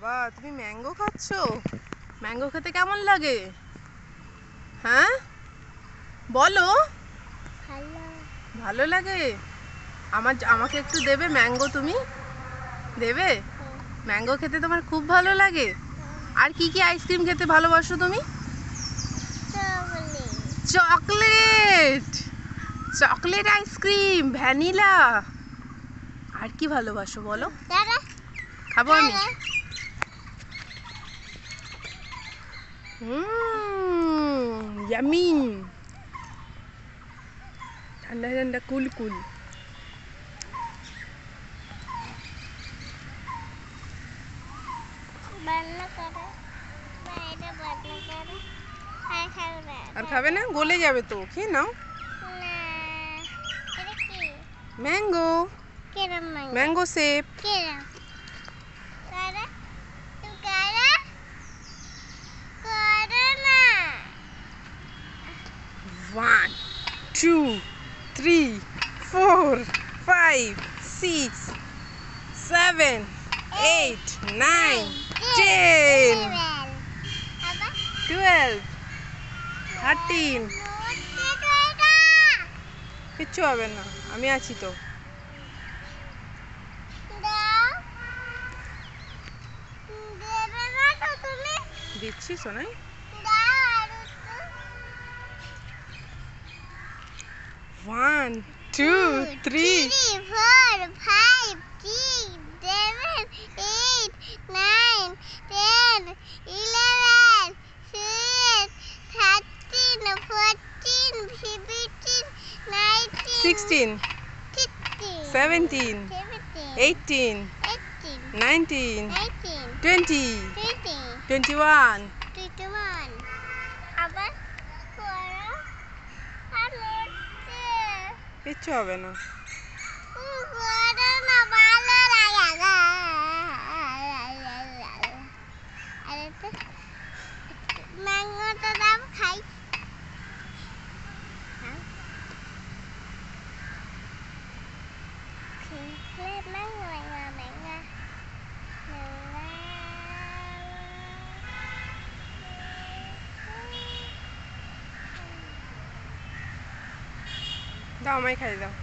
বাবা, তুমি ম্যাঙ্গো খাচ্ছো? ম্যাঙ্গো খেতে কেমন লাগে? হ্যাঁ বলো। ভালো লাগে। আমাকে একটু দেবে ম্যাঙ্গো? তুমি দেবে? ম্যাঙ্গো খেতে তোমার খুব ভালো লাগে? আর কি কি আইসক্রিম খেতে ভালোবাসো তুমি? চকলেট। Chocolate ice cream, vanilla. আর কি ভালোবাসো বলো? খাবো আমি। ইয়ামি। ঠান্ডা ঠান্ডা কুল কুল। আর খাবে না? গলে যাবে তো, খেয়ে নাও। ম্যাঙ্গো। Mango shape. 1 2 3 4 5 6 7 8 9 10 12 13। কিচ্ছু হবে না, আমি আছি তো। দিচ্ছি সোনাই। 1 2 3 4 5 6 7 8 9 10 11 12 13 14 15 16 17 18 19 20 21। আবার কিচ্ছু হবে না। ম্যাঙ্গোটা দাম খাই। দাও, আমায় খাই দাও।